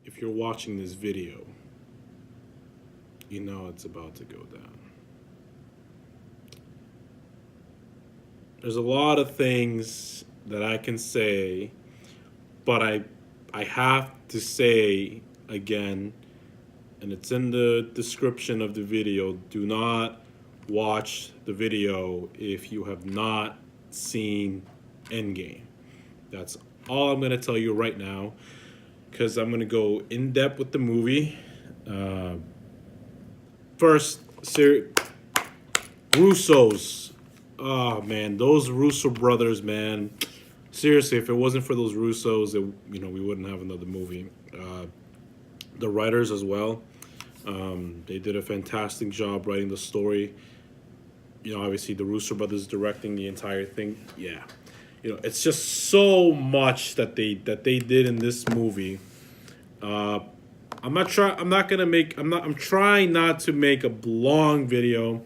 if you're watching this video, you know it's about to go down. There's a lot of things that I can say, but I have to say again, and it's in the description of the video. Do not watch the video if you have not seen Endgame. That's all I'm gonna tell you right now, because I'm gonna go in depth with the movie. Uh, First, Russos. Oh man, those Russo brothers, man. Seriously, if it wasn't for those Russos, we wouldn't have another movie. The writers as well. They did a fantastic job writing the story. Obviously the Russo brothers directing the entire thing. Yeah, it's just so much that they did in this movie. Uh, I'm not try. I'm not gonna make. I'm not. I'm trying not to make a long video.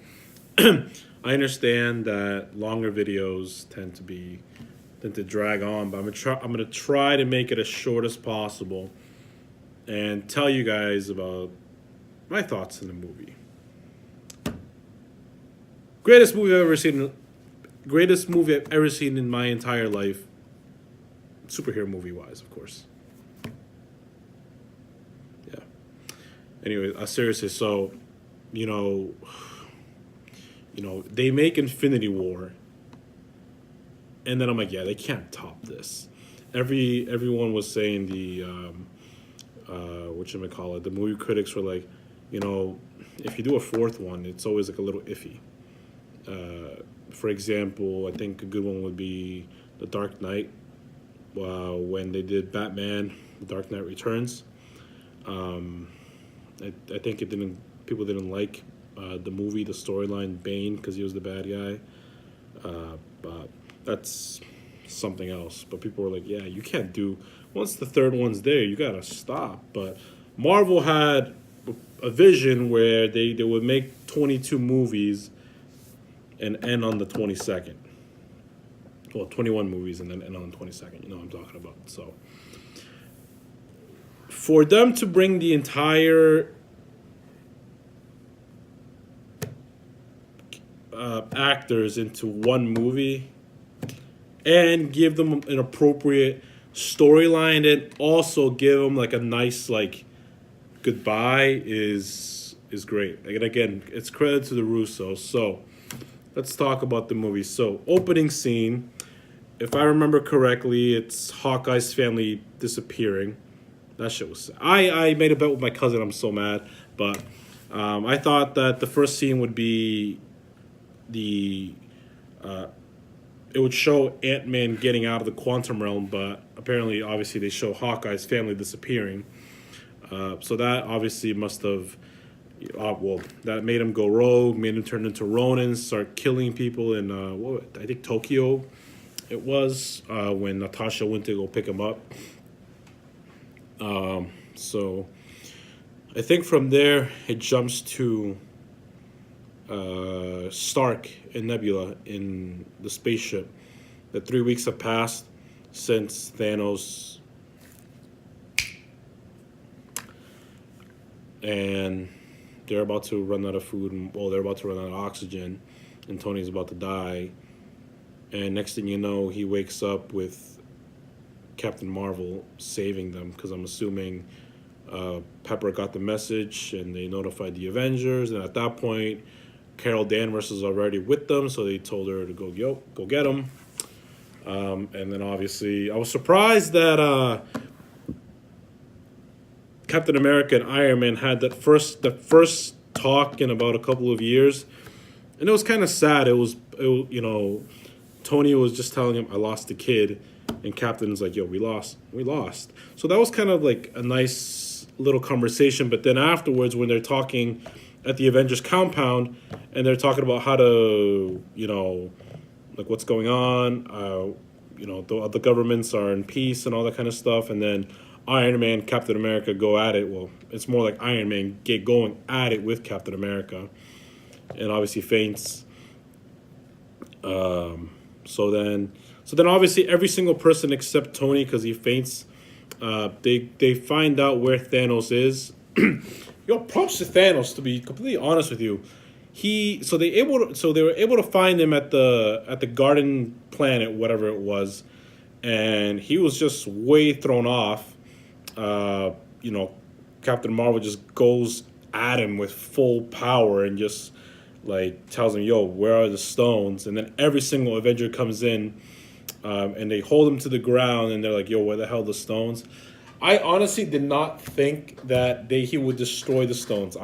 I understand that longer videos tend to drag on, but I'm gonna try to make it as short as possible and tell you guys about my thoughts in the movie. Greatest movie I've ever seen. Greatest movie I've ever seen in my entire life. Superhero movie wise, of course. Yeah. Anyway, seriously, so you know, they make Infinity War, and then I'm like, yeah, they can't top this. Everyone was saying the movie critics were like, if you do a fourth one, it's always like a little iffy. For example, I think a good one would be The Dark Knight. When they did Batman, The Dark Knight Returns, I think people didn't like the movie, the storyline, Bane, because he was the bad guy. But that's something else. But people were like, yeah, you can't do, once the third one's there, you gotta stop. But Marvel had a vision where they would make 22 movies and end on the 22nd. Well, 21 movies and then end on the 22nd. You know what I'm talking about. So, for them to bring the entire actors into one movie and give them an appropriate storyline and also give them like a nice like goodbye is great. And again, it's credit to the Russos. So let's talk about the movie. So opening scene, if I remember correctly, it's Hawkeye's family disappearing. That shit was sad. I made a bet with my cousin. I'm so mad, but I thought that the first scene would be it would show Ant-Man getting out of the quantum realm, but apparently, obviously, they show Hawkeye's family disappearing. So that obviously must have, that made him go rogue, made him turn into Ronin, start killing people in, I think Tokyo it was, when Natasha went to go pick him up. So I think from there, it jumps to Stark and Nebula in the spaceship. The 3 weeks have passed since Thanos, and they're about to run out of food. They're about to run out of oxygen, and Tony's about to die. And next thing you know, he wakes up with Captain Marvel saving them, because I'm assuming Pepper got the message and they notified the Avengers. And at that point, Carol Danvers was already with them, so they told her to go get him. And then obviously, I was surprised that Captain America and Iron Man had the first talk in about a couple of years, and it was kind of sad. Tony was just telling him, "I lost the kid," and Captain's like, "Yo, we lost." So that was kind of like a nice little conversation. But then afterwards, when they're talking at the Avengers compound, and they're talking about how to, like what's going on, the governments are in peace and all that kind of stuff, and then Iron Man, Captain America go at it. Well, it's more like Iron Man get going at it with Captain America, and obviously faints. So then obviously every single person except Tony, because he faints, They find out where Thanos is. Yo, props to Thanos. To be completely honest with you, so they were able to find him at the Garden Planet, whatever it was, and he was just way thrown off. Uh, you know, Captain Marvel just goes at him with full power and just like tells him, "Yo, where are the stones?" And then every single Avenger comes in, and they hold him to the ground, and they're like, "Yo, where the hell are the stones?" I honestly did not think that he would destroy the stones.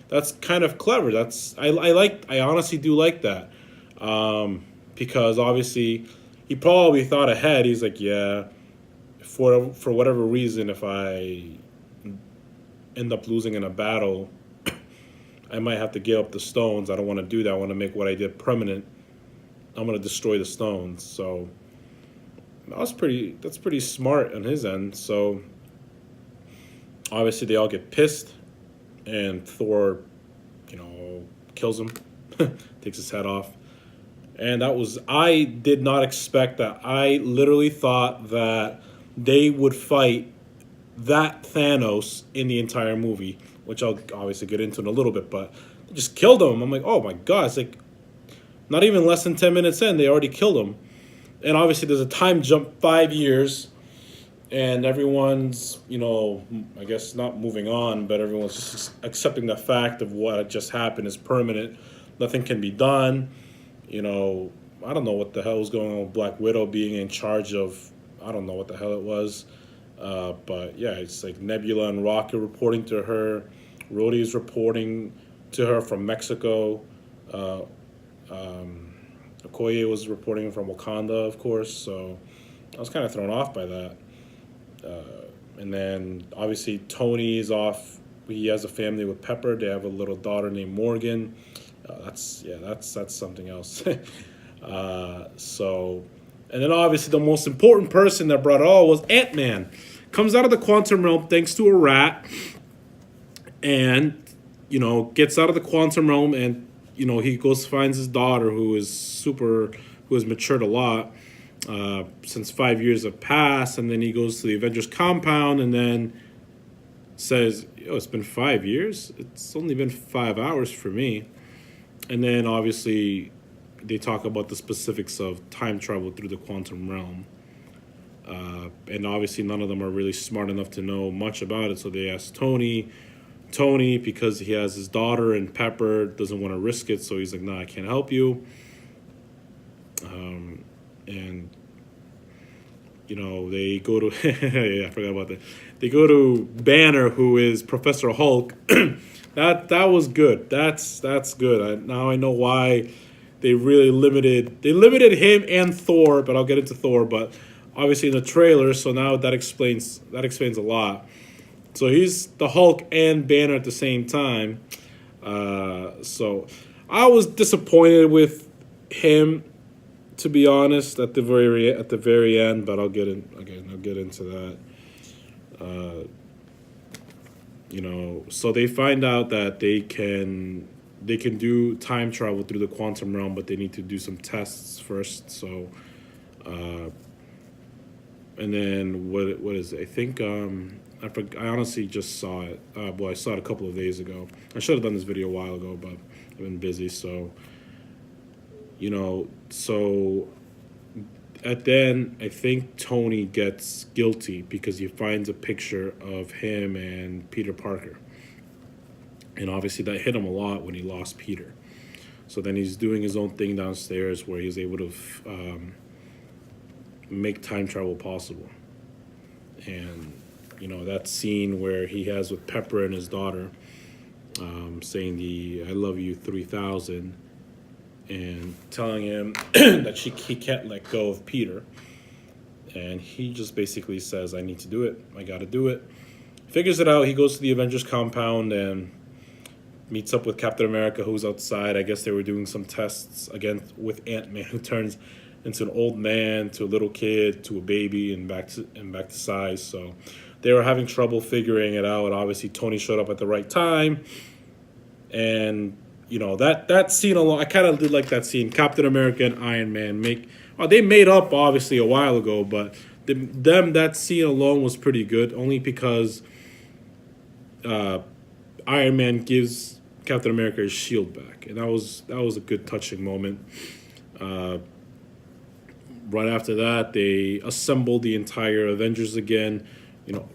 That's kind of clever. I honestly do like that, because obviously he probably thought ahead. He's like, yeah, for whatever reason, if I end up losing in a battle, I might have to give up the stones. I don't want to do that. I want to make what I did permanent. I'm gonna destroy the stones. So that's pretty smart on his end. So obviously they all get pissed, and Thor, kills him, takes his head off. And I did not expect that. I literally thought that they would fight that Thanos in the entire movie, which I'll obviously get into in a little bit, but they just killed him. I'm like, oh my God, it's like not even less than 10 minutes in, they already killed him. And obviously there's a time jump 5 years, and everyone's, I guess not moving on, but everyone's just accepting the fact of what just happened is permanent. Nothing can be done. I don't know what the hell was going on with Black Widow being in charge of, I don't know what the hell it was. But yeah, it's like Nebula and Rocket reporting to her. Rhodey's reporting to her from Mexico. Okoye was reporting from Wakanda, of course. So I was kind of thrown off by that. And then obviously Tony is off. He has a family with Pepper. They have a little daughter named Morgan. That's something else. And then obviously the most important person that brought it all was Ant-Man. Comes out of the quantum realm thanks to a rat, and gets out of the quantum realm, and he goes finds his daughter who has matured a lot. Since 5 years have passed, and then he goes to the Avengers compound and then says, "Yo, it's been 5 years. It's only been 5 hours for me." And then obviously they talk about the specifics of time travel through the quantum realm. And obviously none of them are really smart enough to know much about it, so they ask Tony. Tony, because he has his daughter and Pepper, doesn't want to risk it, so he's like, "No, I can't help you." And they go to yeah, I forgot about that. They go to Banner, who is Professor Hulk. That was good. That's good. Now I know why they really limited him and Thor, but I'll get into Thor. But obviously in the trailer, so now that explains a lot. So he's the Hulk and Banner at the same time. So I was disappointed with him, to be honest, at the very end. But I'll get into that. So they find out that they can do time travel through the quantum realm, but they need to do some tests first. So, and then what is it? I think I honestly just saw it. I saw it a couple of days ago. I should have done this video a while ago, but I've been busy. So, so at the end, I think Tony gets guilty because he finds a picture of him and Peter Parker. And obviously that hit him a lot when he lost Peter. So then he's doing his own thing downstairs where he's able to make time travel possible. And, that scene where he has with Pepper and his daughter, saying the "I love you 3000," and telling him that he can't let go of Peter. And he just basically says, "I need to do it. I got to do it." Figures it out. He goes to the Avengers compound and meets up with Captain America, who's outside. I guess they were doing some tests again with Ant-Man, who turns into an old man, to a little kid, to a baby, and back to size. So they were having trouble figuring it out. Obviously, Tony showed up at the right time, and that scene alone, I kind of did like that scene. Captain America and Iron Man they made up obviously a while ago, but That scene alone was pretty good, only because uh, Iron Man gives Captain America his shield back, and that was a good touching moment. Uh, right after that, they assemble the entire Avengers again.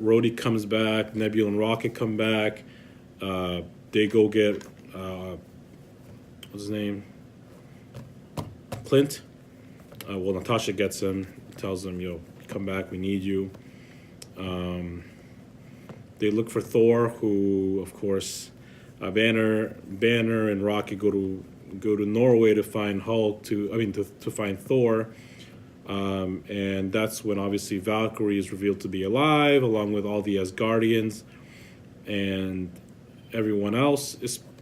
Rhodey comes back, Nebula and Rocket come back. They go get what's his name, Clint. Well, Natasha gets him, tells him, "Yo, come back, we need you." Um, they look for Thor, who, of course, Banner and Rocket go to Norway to find Hulk. To find Thor. And that's when obviously Valkyrie is revealed to be alive, along with all the Asgardians and everyone else.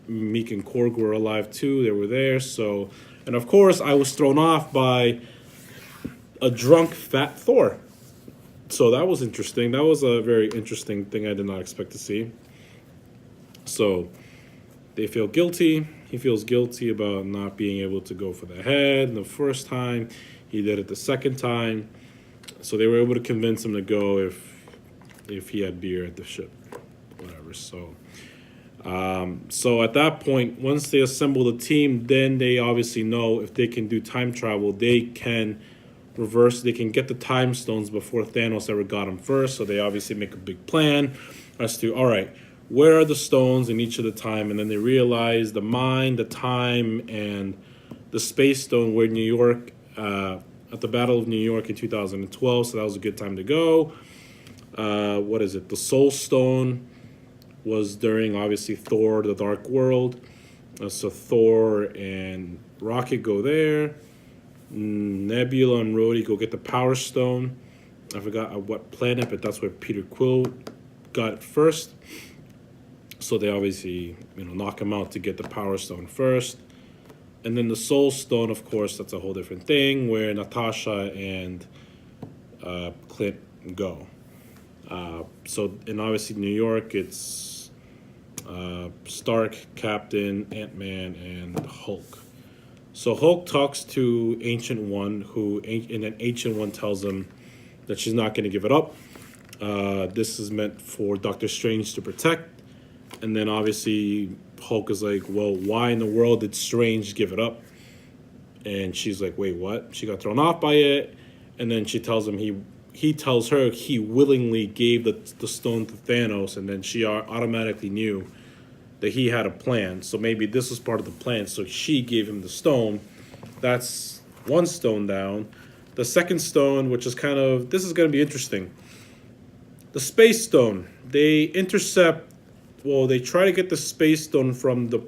Meek and Korg were alive too. They were there. So, and of course, I was thrown off by a drunk fat Thor. So that was interesting. That was a very interesting thing I did not expect to see. So they feel guilty. He feels guilty about not being able to go for the head the first time. He did it the second time. So they were able to convince him to go if he had beer at the ship, whatever. So at that point, once they assemble the team, then they obviously know if they can do time travel, they can they can get the time stones before Thanos ever got them first. So they obviously make a big plan as to, all right, where are the stones in each of the time? And then they realize the mind, the time, and the space stone were in New York at the Battle of New York in 2012. So that was a good time to go. What is it? The Soul Stone was during, obviously, Thor, The Dark World. So Thor and Rocket go there. Nebula and Rhodey go get the Power Stone. I forgot what planet, but that's where Peter Quill got it first. So they obviously, knock him out to get the Power Stone first. And then the Soul Stone, of course, that's a whole different thing, where Natasha and Clint go. And obviously New York, it's Stark, Captain, Ant-Man, and Hulk. So Hulk talks to Ancient One, and then Ancient One tells him that she's not going to give it up. This is meant for Doctor Strange to protect. And then obviously Hulk is like, well, why in the world did Strange give it up? And she's like, wait, what? She got thrown off by it. And then she tells him he tells her he willingly gave the stone to Thanos, and then she automatically knew that he had a plan. So maybe this was part of the plan. So she gave him the stone. That's one stone down. The second stone, which is this is going to be interesting. The Space Stone. They try to get the Space Stone from the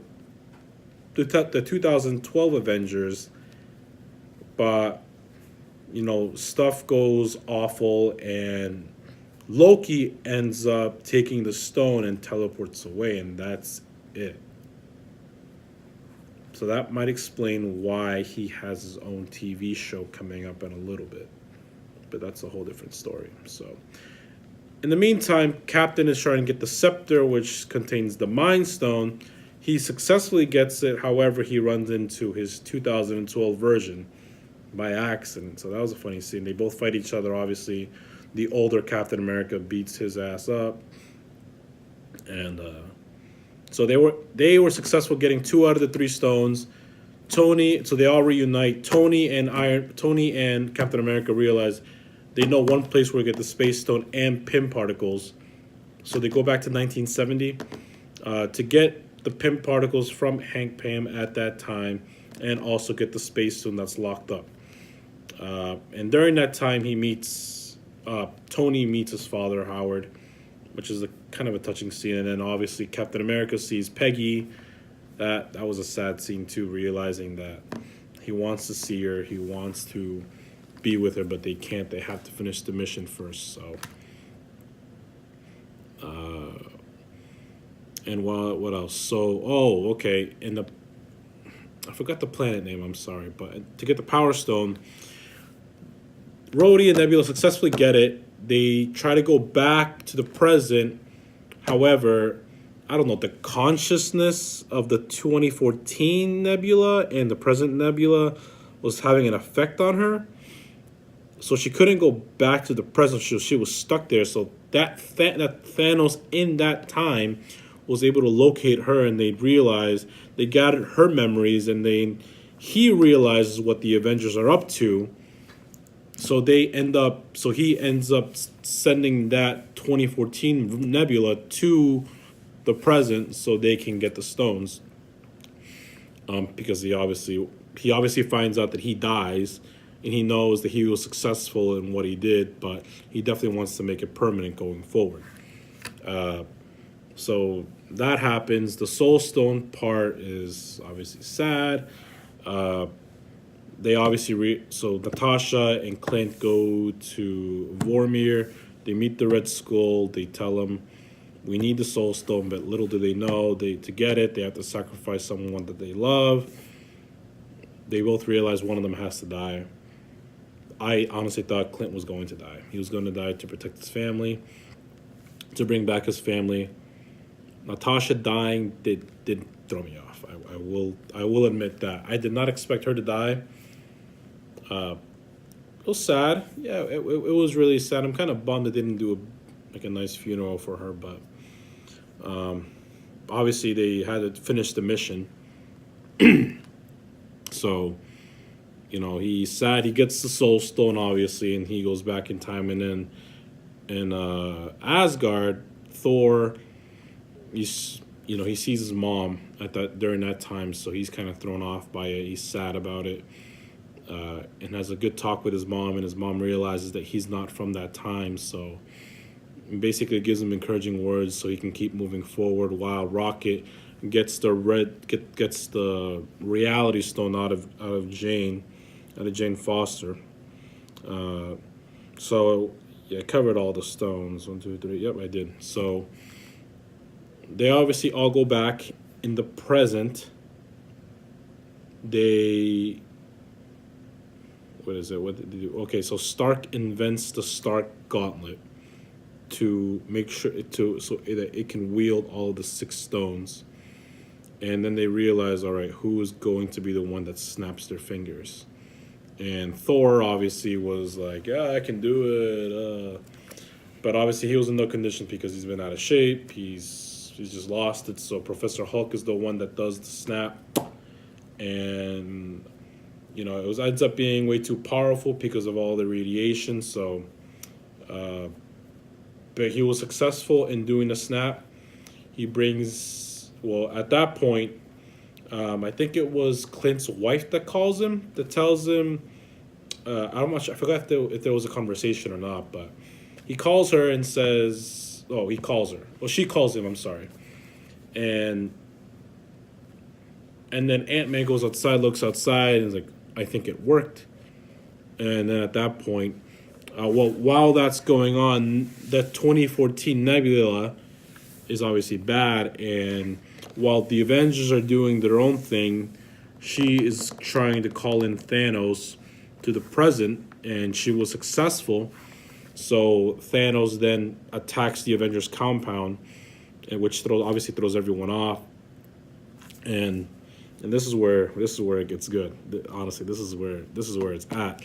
2012 Avengers, but stuff goes awful, and Loki ends up taking the stone and teleports away, and that's it. So that might explain why he has his own TV show coming up in a little bit, but that's a whole different story. So in the meantime, Captain is trying to get the scepter, which contains the Mind Stone. He successfully gets it. However, he runs into his 2012 version by accident. So that was a funny scene. They both fight each other, obviously. The older Captain America beats his ass up. And so they were successful getting 2 out of the 3 stones. So they all reunite. Tony and Captain America realize they know one place where to get the Space Stone and Pym particles. So they go back to 1970 to get the Pym particles from Hank Pym at that time, and also get the Space Stone that's locked up. And during that time, Tony meets his father, Howard, which is kind of a touching scene. And then obviously Captain America sees Peggy. That was a sad scene too, realizing that he wants to see her, he wants to be with her, but they can't. They have to finish the mission first. So, and what else? So, okay. I forgot the planet name. I'm sorry, but to get the Power Stone, Rhodey and Nebula successfully get it. They try to go back to the present. However, I don't know, the consciousness of the 2014 Nebula and the present Nebula was having an effect on her. So she couldn't go back to the present. She was stuck there. So that Thanos in that time was able to locate her, and they realized they gathered her memories, and he realizes what the Avengers are up to. So he ends up sending that 2014 Nebula to the present so they can get the stones. Because he obviously finds out that he dies, and he knows that he was successful in what he did, but he definitely wants to make it permanent going forward. So that happens. The Soul Stone part is obviously sad. They obviously so Natasha and Clint go to Vormir. They meet the Red Skull. They tell him we need the Soul Stone, but little do they know, to get it, they have to sacrifice someone that they love. They both realize one of them has to die. I honestly thought Clint was going to die. He was going to die to protect his family, to bring back his family. Natasha dying did throw me off. I will admit that. I did not expect her to die. It was sad. Yeah, it was really sad. I'm kind of bummed they didn't do a nice funeral for her, but obviously they had to finish the mission. So, he's sad. He gets the Soul Stone, obviously, and he goes back in time. And then in Asgard, Thor, he sees his mom during that time, so he's kind of thrown off by it. He's sad about it, and has a good talk with his mom, and his mom realizes that he's not from that time, so basically gives him encouraging words so he can keep moving forward, while Rocket gets the reality stone out of Jane Foster. So yeah, I covered all the stones. 1, 2, 3. Yep, I did. So they obviously all go back in the present. What is it? What did they do? Okay, so Stark invents the Stark Gauntlet to make sure so that it can wield all of the 6 stones. And then they realize, all right, who is going to be the one that snaps their fingers? And Thor obviously was like, yeah, I can do it. But obviously he was in no condition because he's been out of shape. He's just lost it. So Professor Hulk is the one that does the snap. And, it ends up being way too powerful because of all the radiation. So, but he was successful in doing the snap. He brings, at that point, I think it was Clint's wife that calls him, that tells him, I forgot if there was a conversation or not, but he calls her and says, he calls her. Well, she calls him, I'm sorry. And then Ant-Man goes outside, looks outside, and is like, I think it worked. And then at that point, while that's going on, that 2014 Nebula is obviously bad, and while the Avengers are doing their own thing, she is trying to call in Thanos to the present, and she was successful. So Thanos then attacks the Avengers compound, which obviously throws everyone off. And this is where it gets good. Honestly, this is where it's at.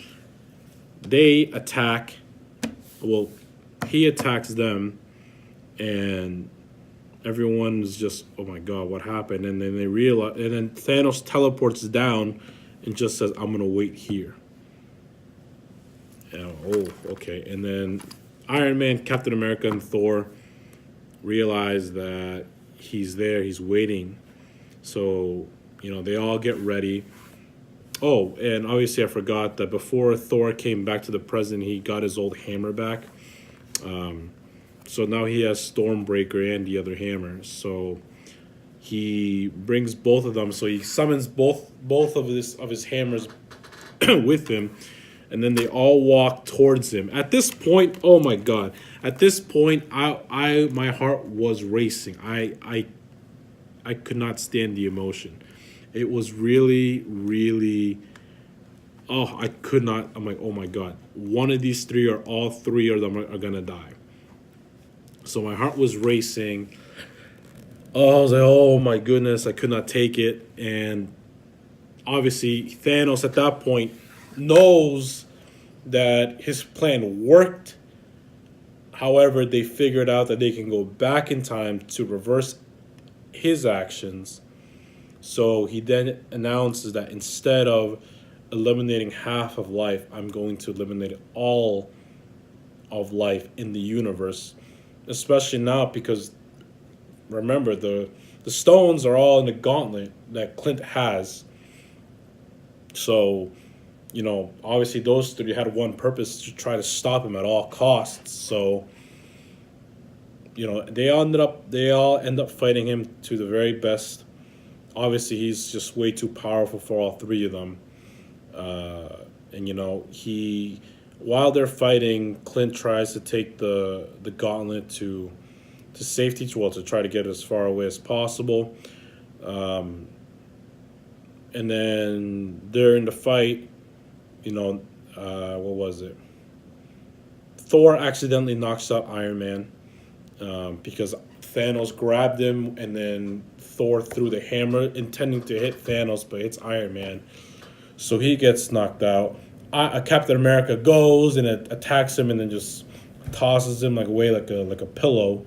They attack. Well, he attacks them, and everyone's just, oh my god, what happened? And then they realize, and then Thanos teleports down and just says, I'm gonna wait here. Oh, okay. And then Iron Man, Captain America, and Thor realize that he's there, he's waiting. So, they all get ready. Oh, and obviously I forgot that before Thor came back to the present, he got his old hammer back. So now he has Stormbreaker and the other hammer. So he brings both of them. So he summons both of his hammers with him, and then they all walk towards him. At this point, oh my god! At this point, my heart was racing. I could not stand the emotion. It was really, really. Oh, I could not. I'm like, oh my god! One of these 3 or all 3 of them are gonna die. So my heart was racing. Oh, I was like, oh my goodness, I could not take it. And obviously, Thanos at that point knows that his plan worked. However, they figured out that they can go back in time to reverse his actions. So he then announces that instead of eliminating half of life, I'm going to eliminate all of life in the universe. Especially now because remember the stones are all in the gauntlet that Clint has. So, obviously those three had one purpose to try to stop him at all costs. So, they all end up fighting him to the very best. Obviously, he's just way too powerful for all three of them. And he while they're fighting, Clint tries to take the gauntlet to safety, well, to try to get as far away as possible. Um, and then during the fight, what was it? Thor accidentally knocks out Iron Man because Thanos grabbed him, and then Thor threw the hammer, intending to hit Thanos, but it's Iron Man. So he gets knocked out. Captain America goes and it attacks him, and then just tosses him away like a pillow.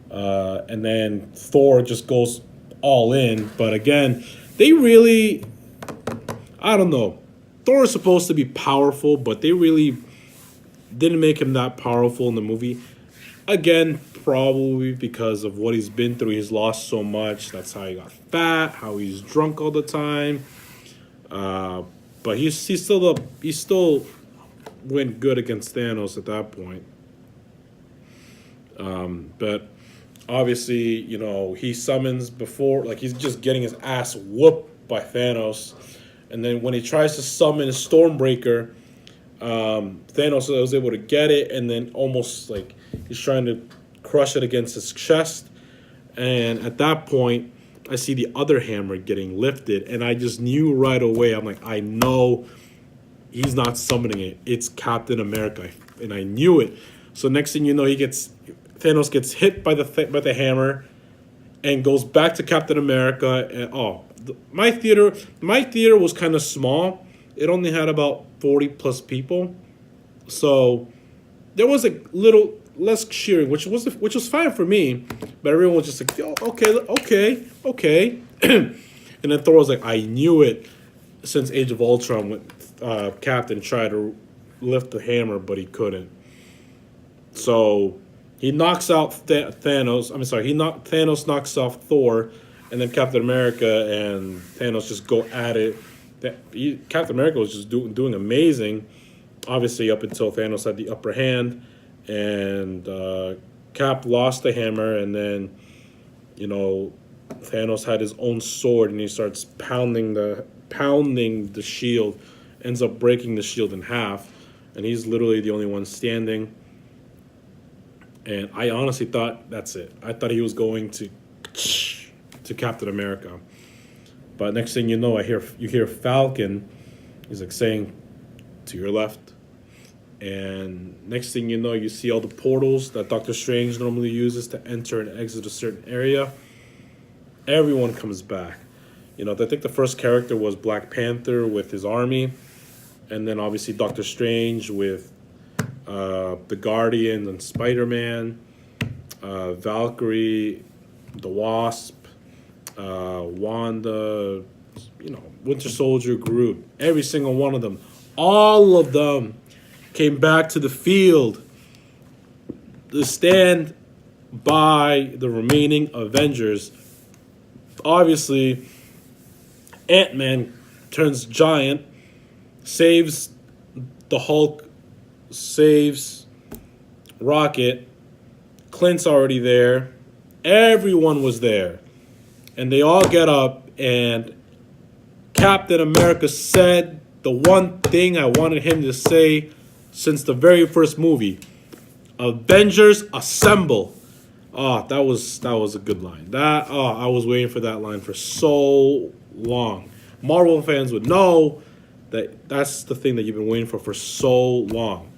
And then Thor just goes all in. But again, they really, I don't know. Thor is supposed to be powerful, but they really didn't make him that powerful in the movie. Again, probably because of what he's been through. He's lost so much. That's how he got fat, how he's drunk all the time. But he still went good against Thanos at that point. But obviously, he summons before, like he's just getting his ass whooped by Thanos, and then when he tries to summon Stormbreaker, Thanos was able to get it, and then almost like he's trying to crush it against his chest, and at that point, I see the other hammer getting lifted, and I just knew right away. I'm like, I know he's not summoning it. It's Captain America, and I knew it. So next thing you know, Thanos gets hit by the hammer, and goes back to Captain America. And my theater was kind of small. It only had about 40 plus people, so there was a little less cheering, which was fine for me. But everyone was just like, "Yo, okay." And then Thor was like, "I knew it." Since Age of Ultron, when Captain tried to lift the hammer, but he couldn't. So he knocks out Thanos. Thanos knocks off Thor, and then Captain America and Thanos just go at it. Captain America was just doing amazing, obviously up until Thanos had the upper hand, and Cap lost the hammer, and then Thanos had his own sword, and he starts pounding the shield, ends up breaking the shield in half, and he's literally the only one standing. And I honestly thought that's it. I thought he was going to Captain America. But next thing you know, you hear Falcon. He's like saying, "To your left." And next thing you know, you see all the portals that Doctor Strange normally uses to enter and exit a certain area. Everyone comes back. I think the first character was Black Panther with his army, and then obviously Doctor Strange with the Guardians and Spider-Man, Valkyrie, the Wasp, Wanda, Winter Soldier, Groot. Every single one of them, all of them, came back to the field to stand by the remaining Avengers. Obviously, Ant-Man turns giant, saves the Hulk, saves Rocket. Clint's already there. Everyone was there. And they all get up, and Captain America said the one thing I wanted him to say since the very first movie: "Avengers assemble." That was a good line. I was waiting for that line for so long. Marvel fans would know that's the thing that you've been waiting for so long.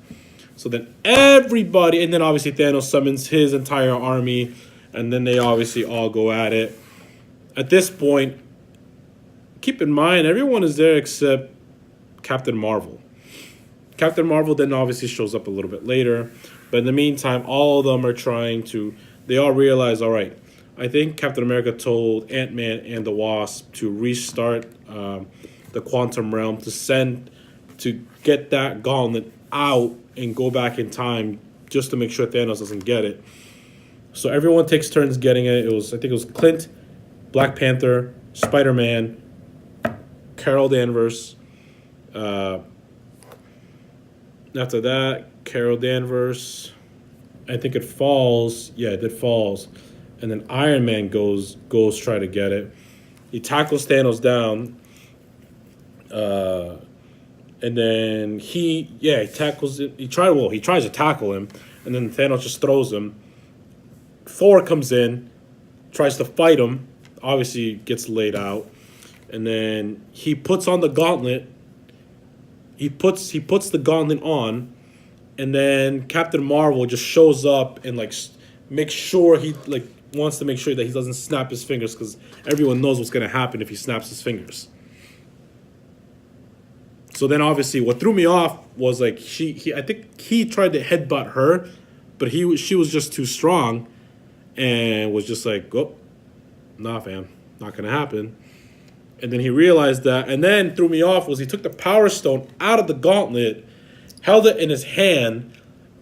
So then everybody, and then obviously Thanos summons his entire army, and then they obviously all go at it. At this point, keep in mind, everyone is there except Captain Marvel. Captain Marvel then obviously shows up a little bit later, but in the meantime, all of them are trying to. They all realize, all right, I think Captain America told Ant Man and the Wasp to restart the quantum realm to get that gauntlet out and go back in time just to make sure Thanos doesn't get it. So everyone takes turns getting it. I think it was Clint, Black Panther, Spider Man, Carol Danvers. Uh, After that, Carol Danvers. I think it falls. Yeah, it falls, and then Iron Man goes try to get it. He tackles Thanos down, and then he tackles it. He tries to tackle him, and then Thanos just throws him. Thor comes in, tries to fight him. Obviously, gets laid out, and then he puts on the gauntlet. He puts the gauntlet on, and then Captain Marvel just shows up and like makes sure he like wants to make sure that he doesn't snap his fingers because everyone knows what's gonna happen if he snaps his fingers. So then obviously what threw me off was like I think he tried to headbutt her, but she was just too strong, and was just like, oh, nah, fam, not gonna happen. And then he realized that, and then threw me off was he took the Power Stone out of the gauntlet, held it in his hand,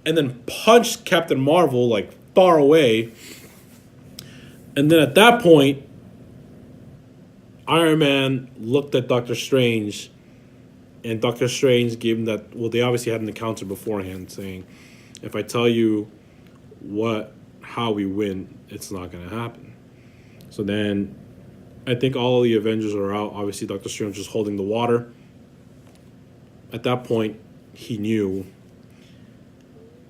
and then punched Captain Marvel like far away. And then at that point, Iron Man looked at Doctor Strange, and Doctor Strange gave him that. Well, they obviously had an encounter beforehand, saying, "If I tell you how we win, it's not gonna happen." So then, I think all of the Avengers are out. Obviously, Doctor Strange is holding the water. At that point, he knew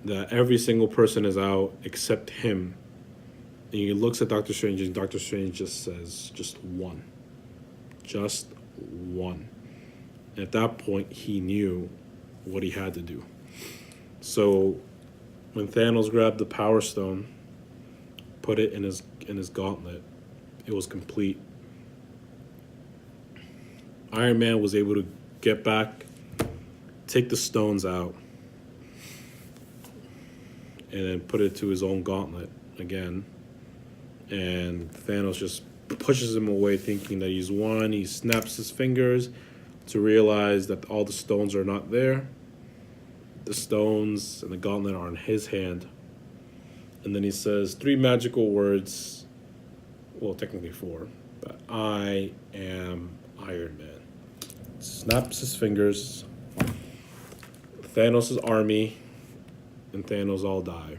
that every single person is out except him. And he looks at Doctor Strange, and Doctor Strange just says, just one. Just one. And at that point, he knew what he had to do. So when Thanos grabbed the Power Stone, put it in his gauntlet, it was complete. Iron Man was able to get back, take the stones out, and then put it to his own gauntlet again. And Thanos just pushes him away, thinking that he's won. He snaps his fingers to realize that all the stones are not there. The stones and the gauntlet are in his hand. And then he says 3 magical words. Well, technically 4. But I am Iron Man. Snaps his fingers. Thanos' army and Thanos all die.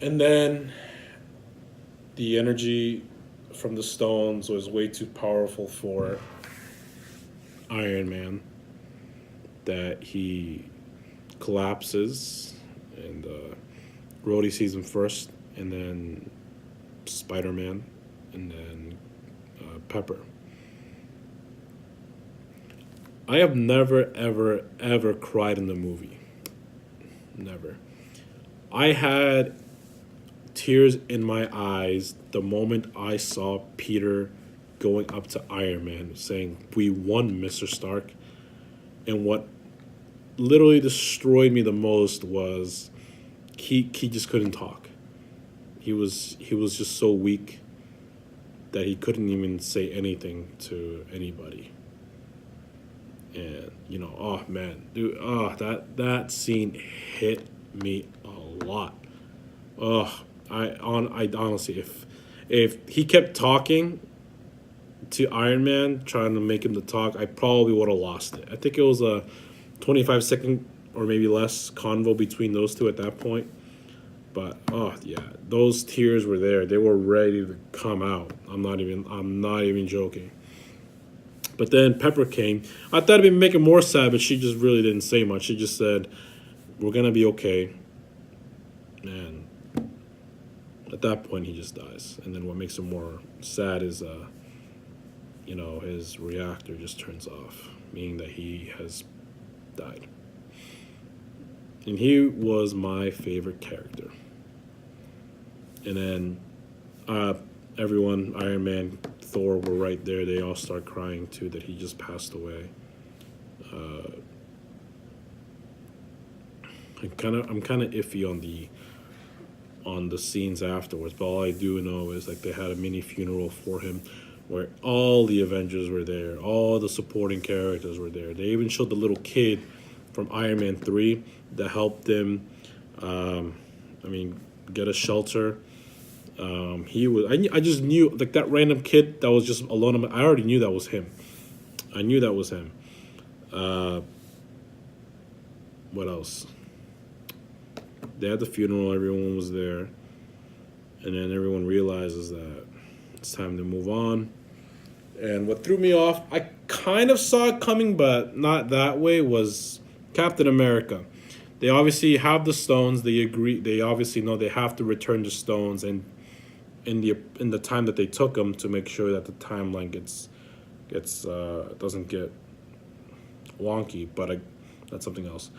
And then the energy from the stones was way too powerful for Iron Man, that he collapses, and Rhodey sees him first, and then Spider-Man, and then Pepper. I have never, ever, ever cried in the movie. Never. I had tears in my eyes the moment I saw Peter going up to Iron Man saying, "We won, Mr. Stark." And what literally destroyed me the most was he just couldn't talk. He was just so weak that he couldn't even say anything to anybody. And oh man, dude, that scene hit me a lot. I honestly, if he kept talking to Iron Man, trying to make him to talk, I probably would have lost it. I think it was a 25-second or maybe less convo between those two at that point. But those tears were there. They were ready to come out. I'm not even joking. But then Pepper came. I thought it'd be making more sad, but she just really didn't say much. She just said, "We're gonna be okay." And at that point, he just dies. And then what makes him more sad is, his reactor just turns off, meaning that he has died. And he was my favorite character. And then everyone, Iron Man, Thor were right there. They all start crying too that he just passed away. I'm kind of iffy on the scenes afterwards, but all I do know is like they had a mini funeral for him where all the Avengers were there, all the supporting characters were there. They even showed the little kid from Iron Man 3 that helped him um, I mean get a shelter. I just knew like that random kid that was just alone. I already knew that was him. I knew that was him. Uh, what else? They had the funeral, everyone was there, and then everyone realizes that it's time to move on. And what threw me off, I kind of saw it coming, but not that way, was Captain America. They obviously have the stones. They agree. They obviously know they have to return the stones, and in the time that they took them to make sure that the timeline gets doesn't get wonky. But that's something else.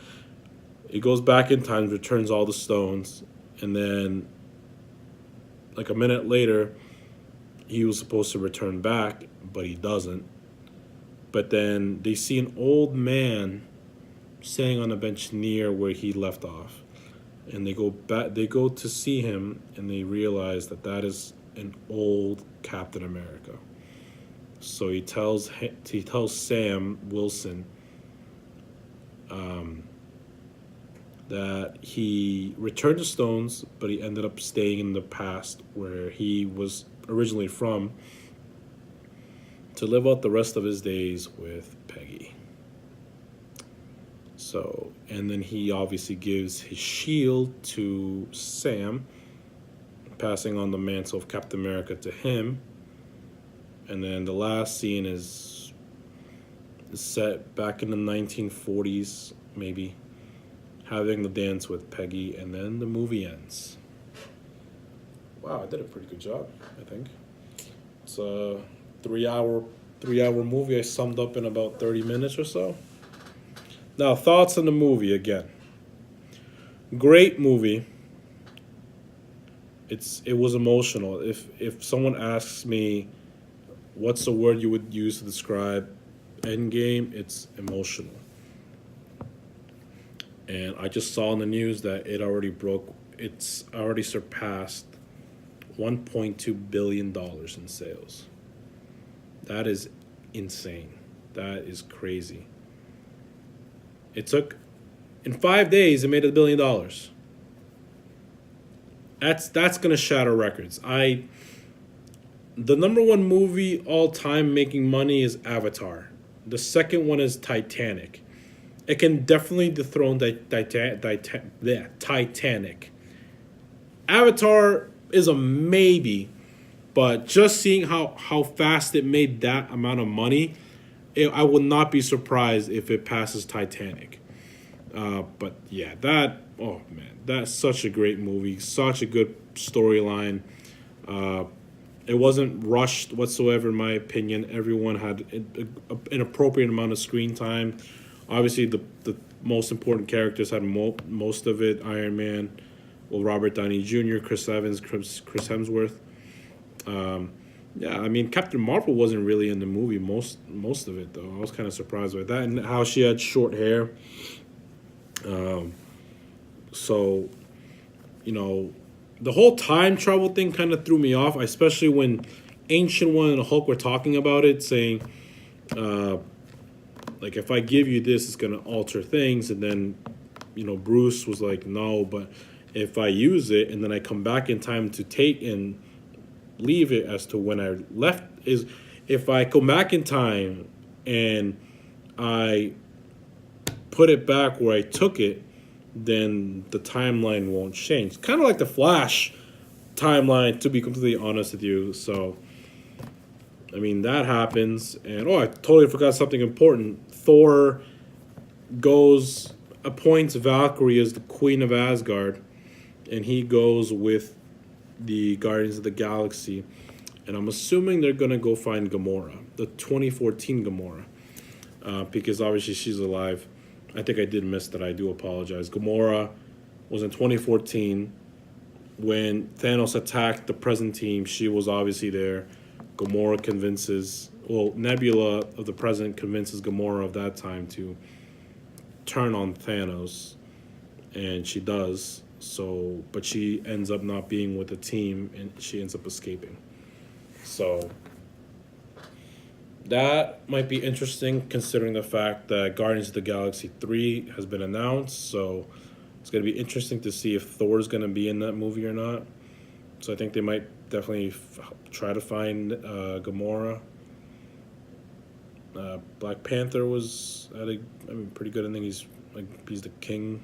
He goes back in time, returns all the stones, and then like a minute later, he was supposed to return back, but he doesn't. But then they see an old man sitting on a bench near where he left off, and they go back. They go to see him, and they realize that that is an old Captain America. So he tells Sam Wilson that he returned the stones, but he ended up staying in the past where he was originally from to live out the rest of his days with Peggy. So, and then he obviously gives his shield to Sam, passing on the mantle of Captain America to him. And then the last scene is set back in the 1940s, maybe, having the dance with Peggy, and then the movie ends. Wow, I did a pretty good job, I think. It's a 3 hour movie I summed up in about 30 minutes or so. Now, thoughts on the movie again. Great movie. It was emotional. If someone asks me what's the word you would use to describe Endgame, it's emotional. And I just saw in the news that it's already surpassed $1.2 billion in sales. That is insane. That is crazy. It took, in 5 days, it made $1 billion. That's gonna shatter records. The number one movie all time making money is Avatar. The second one is Titanic. It can definitely dethrone Titanic. Avatar is a maybe, but just seeing how fast it made that amount of money, I would not be surprised if it passes Titanic. But yeah, oh man, that's such a great movie, such a good storyline. It wasn't rushed whatsoever, in my opinion. Everyone had an appropriate amount of screen time. Obviously, the most important characters had most of it. Iron Man, well, Robert Downey Jr., Chris Evans, Chris Hemsworth. Yeah, I mean, Captain Marvel wasn't really in the movie most of it, though. I was kind of surprised by that, and how she had short hair. So, the whole time travel thing kind of threw me off, especially when Ancient One and Hulk were talking about it, saying, like, if I give you this, it's going to alter things. And then, Bruce was like, no, but if I use it and then I come back in time to take and leave it as to when I left, is if I come back in time and I put it back where I took it, then the timeline won't change. Kind of like the Flash timeline, to be completely honest with you. So, I mean, that happens. And, I totally forgot something important. Thor appoints Valkyrie as the Queen of Asgard, and he goes with the Guardians of the Galaxy. And I'm assuming they're going to go find Gamora, the 2014 Gamora, because obviously she's alive. I think I did miss that. I do apologize. Gamora was in 2014 when Thanos attacked the present team. She was obviously there. Gamora convinces well, Nebula of the present convinces Gamora of that time to turn on Thanos, and she does. So, but she ends up not being with the team, and she ends up escaping. So that might be interesting, considering the fact that Guardians of the Galaxy 3 has been announced. So it's going to be interesting to see if Thor's going to be in that movie or not. So I think they might definitely try to find Gamora. Black Panther was pretty good. I think he's the king.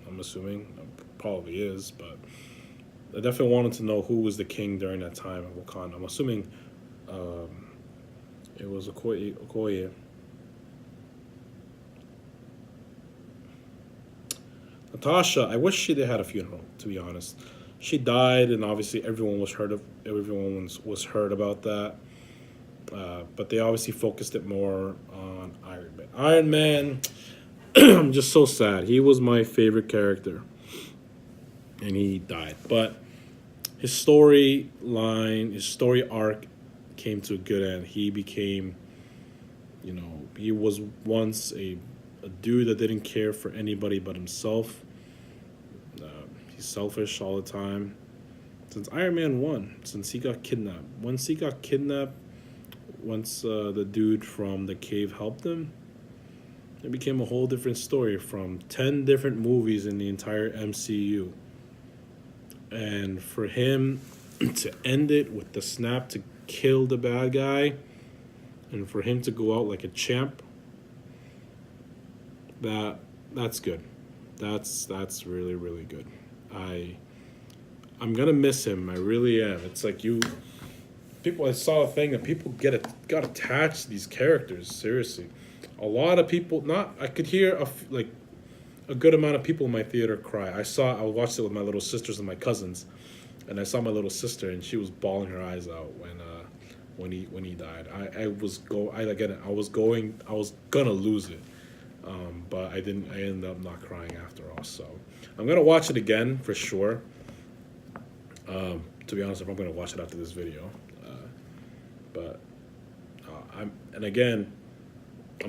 I'm assuming probably is, but I definitely wanted to know who was the king during that time of Wakanda. I'm assuming it was Okoye. Natasha, I wish they had a funeral. To be honest, she died, and obviously everyone was heard about that. But they obviously focused it more on Iron Man. Iron Man, I'm just so sad. He was my favorite character, and he died. But his storyline, his story arc came to a good end. He became, he was once a dude that didn't care for anybody but himself. He's selfish all the time. Since Iron Man 1, since he got kidnapped. Once he got kidnapped, once the dude from the cave helped him, it became a whole different story from 10 different movies in the entire MCU. And for him to end it with the snap to kill the bad guy, and for him to go out like a champ, that's good. That's really, really good. I'm gonna miss him. I really am. It's like people. I saw a thing that people got attached to these characters. Seriously, a lot of people. I could hear a good amount of people in my theater cry. I watched it with my little sisters and my cousins, and I saw my little sister, and she was bawling her eyes out when he died. I was gonna lose it, but I didn't. I ended up not crying after all. So I'm gonna watch it again for sure. To be honest, I'm gonna watch it after this video, but I'm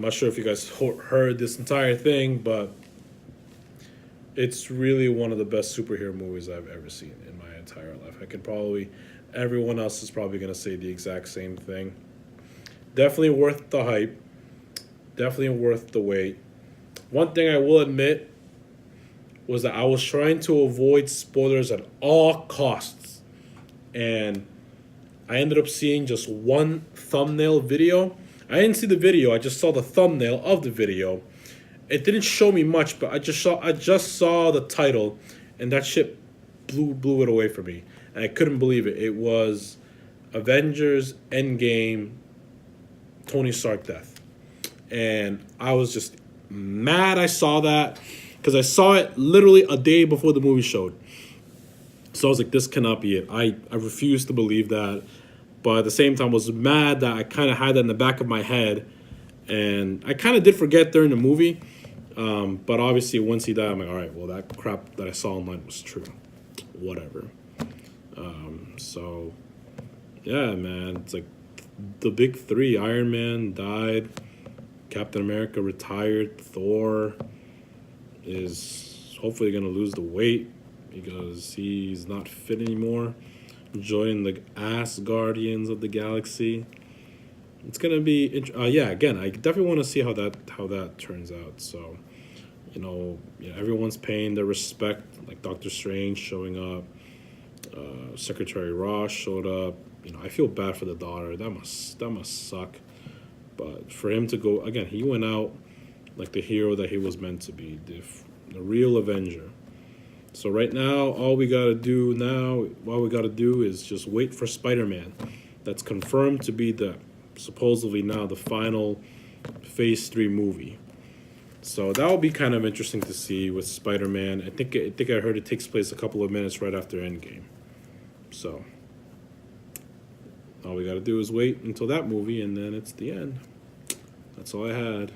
not sure if you guys heard this entire thing, but it's really one of the best superhero movies I've ever seen in my entire life. Everyone else is probably going to say the exact same thing. Definitely worth the hype. Definitely worth the wait. One thing I will admit was that I was trying to avoid spoilers at all costs. And I ended up seeing just one thumbnail video. I didn't see the video. I just saw the thumbnail of the video. It didn't show me much, but I just saw the title, and that shit blew it away for me. And I couldn't believe it. It was Avengers Endgame, Tony Stark death. And I was just mad I saw that, because I saw it literally a day before the movie showed. So I was like, this cannot be it. I refused to believe that. But at the same time, I was mad that I kind of had that in the back of my head. And I kind of did forget during the movie. But obviously, once he died, I'm like, all right, well, that crap that I saw online was true. Whatever. So, yeah, man. It's like the big three. Iron Man died. Captain America retired. Thor is hopefully going to lose the weight because he's not fit anymore. Join the Guardians of the Galaxy. It's gonna be again, I definitely want to see how that turns out. So, everyone's paying their respect. Like Doctor Strange showing up, Secretary Ross showed up. I feel bad for the daughter. That must suck. But for him to go again, he went out like the hero that he was meant to be, the real Avenger. So right now, all we gotta do is just wait for Spider-Man. That's confirmed to be supposedly now the final Phase 3 movie. So that will be kind of interesting to see with Spider-Man. I think I heard it takes place a couple of minutes right after Endgame. So all we got to do is wait until that movie, and then it's the end. That's all I had.